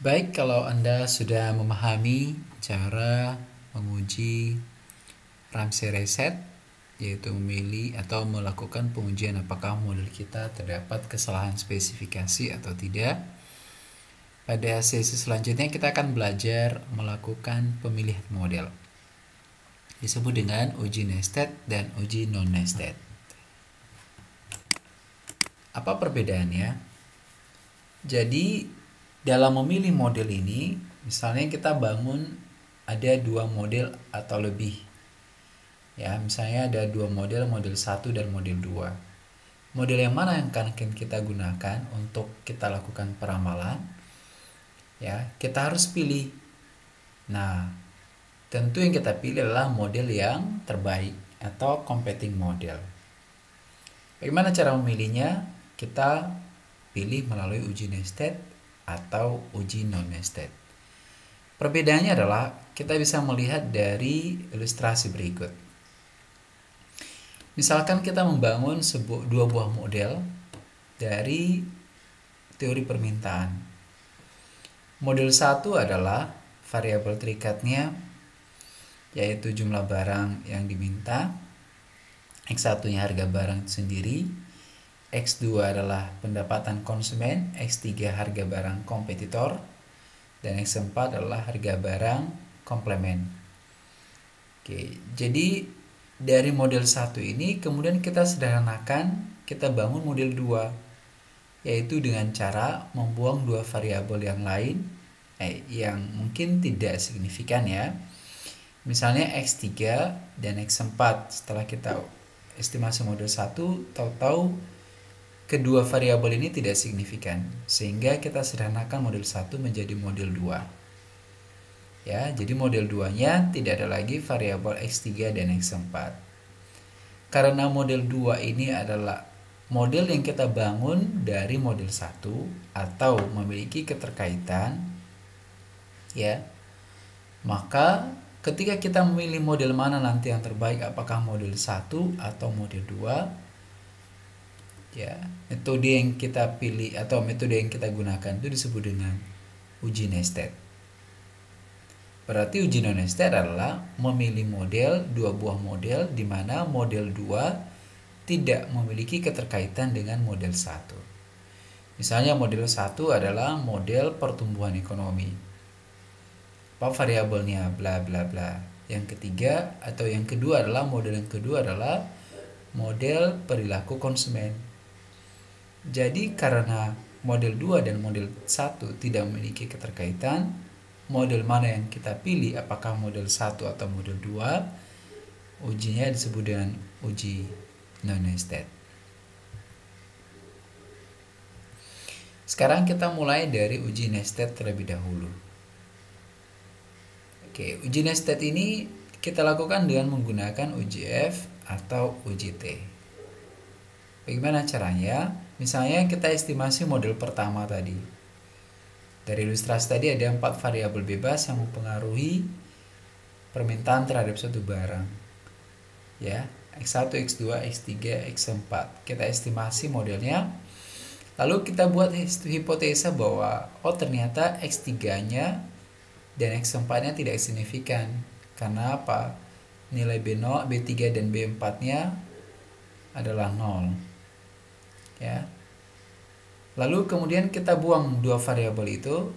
Baik, kalau Anda sudah memahami cara menguji Ramsey Reset, yaitu memilih atau melakukan pengujian apakah model kita terdapat kesalahan spesifikasi atau tidak. Pada sesi selanjutnya kita akan belajar melakukan pemilihan model. Disebut dengan uji nested dan uji non-nested. Apa perbedaannya? Jadi dalam memilih model ini, misalnya kita bangun ada dua model atau lebih. Ya, misalnya ada dua model 1 dan model 2. Model yang mana yang akan kita gunakan untuk kita lakukan peramalan? Ya, kita harus pilih. Nah, tentu yang kita pilih adalah model yang terbaik atau competing model. Bagaimana cara memilihnya? Kita pilih melalui uji nested atau uji non-nested. Perbedaannya adalah kita bisa melihat dari ilustrasi berikut. Misalkan kita membangun dua buah model dari teori permintaan. Model 1 adalah variabel terikatnya, yaitu jumlah barang yang diminta. X1-nya harga barang itu sendiri. X2 adalah pendapatan konsumen, X3 harga barang kompetitor, dan X4 adalah harga barang komplement. Oke, jadi dari model 1 ini kemudian kita sederhanakan, kita bangun model 2, yaitu dengan cara membuang dua variabel yang lain yang mungkin tidak signifikan ya. Misalnya X3 dan X4. Setelah kita estimasi model 1, tahu-tahu kedua variabel ini tidak signifikan, sehingga kita sederhanakan model 1 menjadi model 2. Ya, jadi model 2-nya tidak ada lagi variabel X3 dan X4. Karena model 2 ini adalah model yang kita bangun dari model 1 atau memiliki keterkaitan, ya, maka ketika kita memilih model mana nanti yang terbaik, apakah model 1 atau model 2, ya, metode yang kita pilih atau metode yang kita gunakan itu disebut dengan uji nested. Berarti uji non-nested adalah memilih model, dua buah model, di mana model 2 tidak memiliki keterkaitan dengan model 1. Misalnya model 1 adalah model pertumbuhan ekonomi. Apa variabelnya? Bla bla bla. Yang ketiga atau yang kedua adalah model yang kedua adalah model perilaku konsumen. Jadi karena model 2 dan model 1 tidak memiliki keterkaitan, model mana yang kita pilih, apakah model 1 atau model 2, ujinya disebut dengan uji non-nested. Sekarang kita mulai dari uji nested terlebih dahulu. Oke, uji nested ini kita lakukan dengan menggunakan uji F atau uji T. Bagaimana caranya? Misalnya kita estimasi model pertama tadi. Dari ilustrasi tadi ada 4 variabel bebas yang mempengaruhi permintaan terhadap suatu barang. Ya, X1, X2, X3, X4. Kita estimasi modelnya. Lalu kita buat hipotesa bahwa ternyata X3-nya dan X4-nya tidak signifikan. Karena apa? Nilai B0, B3 dan B4-nya adalah 0. Ya. Lalu kemudian kita buang dua variabel itu,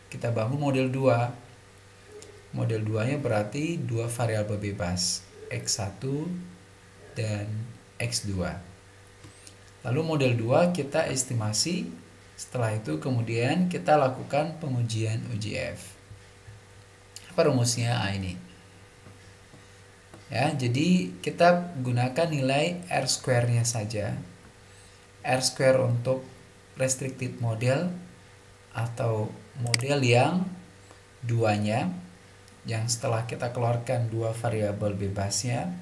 kita bangun model 2. Model 2-nya berarti dua variabel bebas, X1 dan X2. Lalu model 2 kita estimasi, setelah itu kemudian kita lakukan pengujian uji F. Apa rumusnya? Ini. Ya, jadi kita gunakan nilai R2-nya saja. R2 untuk restricted model atau model yang duanya, yang setelah kita keluarkan dua variabel bebasnya,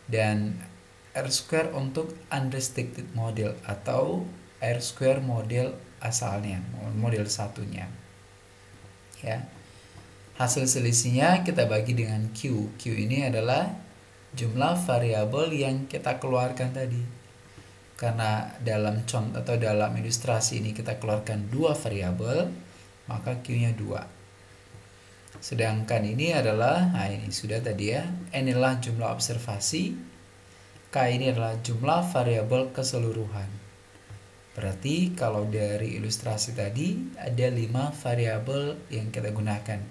dan R2 untuk unrestricted model atau R2 model asalnya, model satunya. Ya. Hasil selisihnya kita bagi dengan Q. Q ini adalah jumlah variabel yang kita keluarkan tadi. Karena dalam contoh atau dalam ilustrasi ini kita keluarkan dua variabel, maka Q-nya 2. Sedangkan ini adalah, nah ini sudah tadi ya, N adalah jumlah observasi, K ini adalah jumlah variabel keseluruhan. Berarti kalau dari ilustrasi tadi ada 5 variabel yang kita gunakan.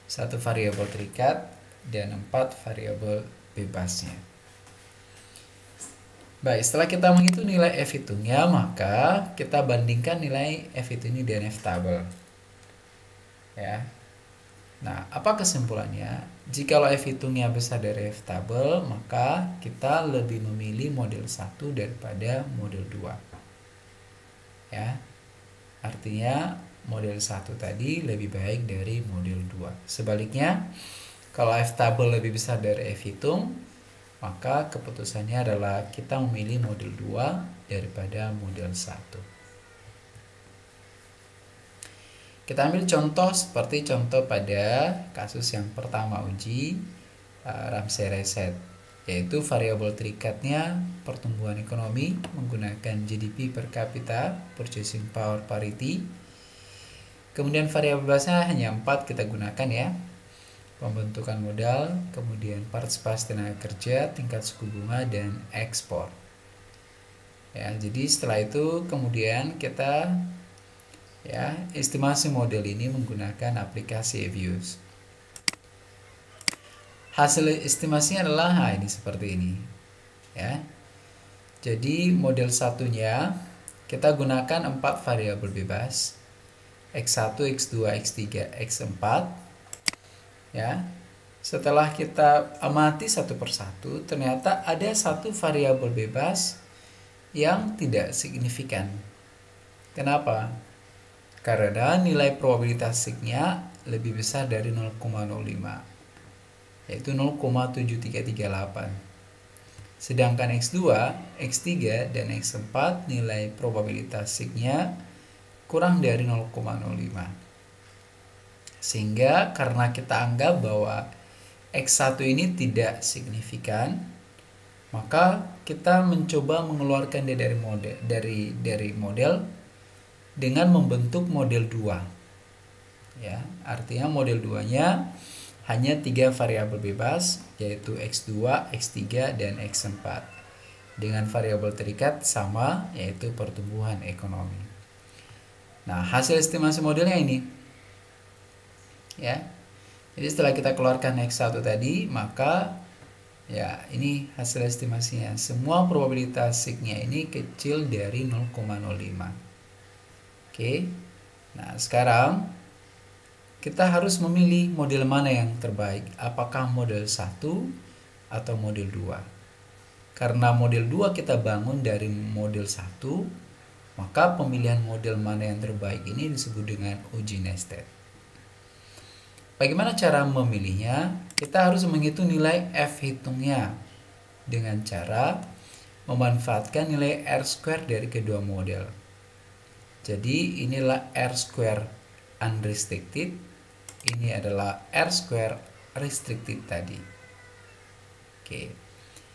1 variabel terikat dan 4 variabel bebasnya. Baik, setelah kita menghitung nilai F hitungnya, maka kita bandingkan nilai F hitung ini dengan F tabel. Ya. Nah, apa kesimpulannya? Jikalau F hitungnya besar dari F tabel, maka kita lebih memilih model 1 daripada model 2. Ya. Artinya model 1 tadi lebih baik dari model 2. Sebaliknya, kalau F tabel lebih besar dari F hitung, maka keputusannya adalah kita memilih model 2 daripada model 1. Kita ambil contoh seperti contoh pada kasus yang pertama uji Ramsey Reset, yaitu variabel terikatnya pertumbuhan ekonomi menggunakan GDP per kapita, purchasing power parity. Kemudian variabel bebasnya hanya 4 kita gunakan ya. Pembentukan modal, kemudian partisipasi tenaga kerja, tingkat suku bunga, dan ekspor. Ya, jadi setelah itu kemudian kita ya estimasi model ini menggunakan aplikasi Evius. Hasil estimasinya adalah ini seperti ini. Ya. Jadi model satunya kita gunakan 4 variabel bebas, X1, X2, X3, X4. Ya, setelah kita amati satu persatu, ternyata ada satu variabel bebas yang tidak signifikan. Kenapa? Karena nilai probabilitas signya lebih besar dari 0,05, yaitu 0,7338. Sedangkan X2, X3, dan X4 nilai probabilitas signya kurang dari 0,05. Sehingga karena kita anggap bahwa X1 ini tidak signifikan, maka kita mencoba mengeluarkan dia dari model dengan membentuk model 2. Ya, artinya model 2-nya hanya 3 variabel bebas, yaitu X2, X3, dan X4. Dengan variabel terikat sama, yaitu pertumbuhan ekonomi. Nah, hasil estimasi modelnya ini. Ya. Jadi setelah kita keluarkan X1 tadi, maka ya ini hasil estimasinya. Semua probabilitas signya ini kecil dari 0,05. Oke. Nah, sekarang kita harus memilih model mana yang terbaik. Apakah model 1 atau model 2? Karena model 2 kita bangun dari model 1, maka pemilihan model mana yang terbaik ini disebut dengan uji nested. Bagaimana cara memilihnya? Kita harus menghitung nilai F hitungnya dengan cara memanfaatkan nilai R² dari kedua model. Jadi inilah R² unrestricted, ini adalah R² restricted tadi. Oke.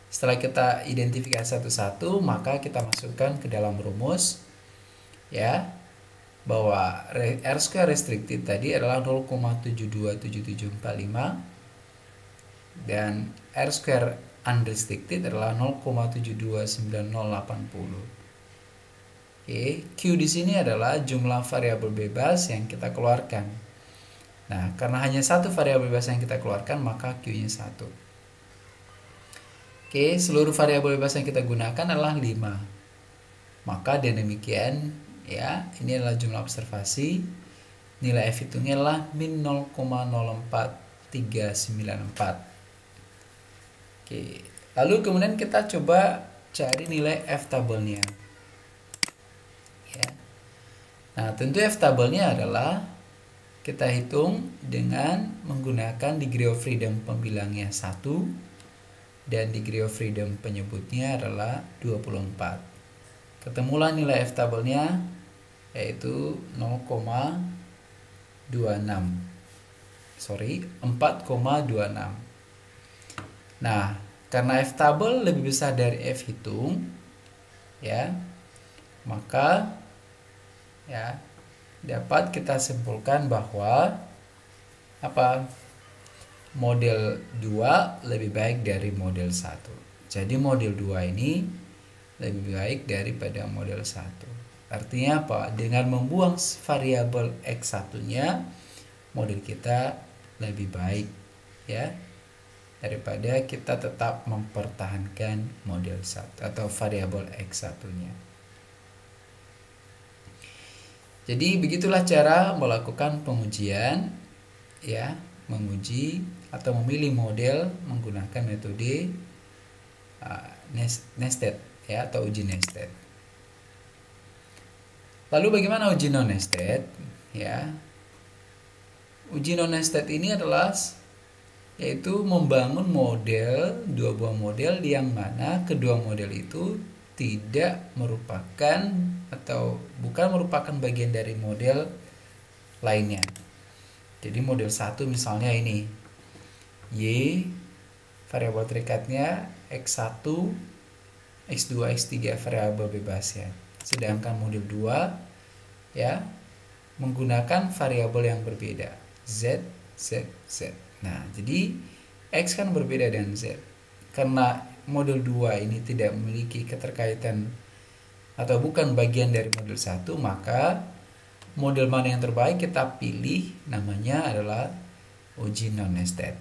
Setelah kita identifikasi satu-satu, maka kita masukkan ke dalam rumus ya, bahwa R² restricted tadi adalah 0,727745 dan R² unrestricted adalah 0,729080. Oke, Q di sini adalah jumlah variabel bebas yang kita keluarkan. Nah, karena hanya satu variabel bebas yang kita keluarkan, maka Q-nya 1. Oke, seluruh variabel bebas yang kita gunakan adalah 5. Maka dengan demikian ya, ini adalah jumlah observasi. Nilai F hitungnya adalah min 0,04394. Oke, lalu kemudian kita coba cari nilai F tabelnya. Ya. Nah, tentu F tabelnya adalah kita hitung dengan menggunakan degree of freedom pembilangnya 1 dan degree of freedom penyebutnya adalah 24. Ketemulah nilai F tabelnya yaitu 4,26. Nah, karena F tabel lebih besar dari F hitung ya, maka ya dapat kita simpulkan bahwa apa? Model 2 lebih baik dari model 1. Jadi model 2 ini lebih baik daripada model 1. Artinya apa? Dengan membuang variabel X1-nya, model kita lebih baik ya daripada kita tetap mempertahankan model 1 atau variabel X1-nya. Jadi begitulah cara melakukan pengujian ya, menguji atau memilih model menggunakan metode nested ya atau uji nested. Lalu bagaimana uji non nested ya? Uji non nested ini adalah yaitu membangun model, dua buah model yang mana kedua model itu tidak merupakan atau bukan merupakan bagian dari model lainnya. Jadi model 1 misalnya ini Y, variabel terikatnya X1, X2, X3 variabel bebasnya. Sedangkan model 2 ya menggunakan variabel yang berbeda, Z, Z, Z. Nah, jadi X kan berbeda dengan Z. Karena model 2 ini tidak memiliki keterkaitan atau bukan bagian dari model 1, maka model mana yang terbaik kita pilih, namanya adalah uji non-nested.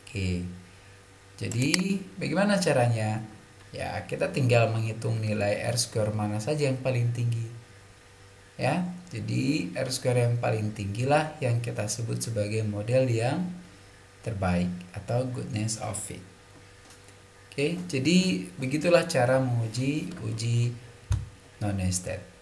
Oke. Jadi bagaimana caranya? Ya, kita tinggal menghitung nilai R-square mana saja yang paling tinggi. Ya, jadi R-square yang paling tinggi lah yang kita sebut sebagai model yang terbaik atau goodness of fit. Oke, jadi begitulah cara menguji uji non-nested.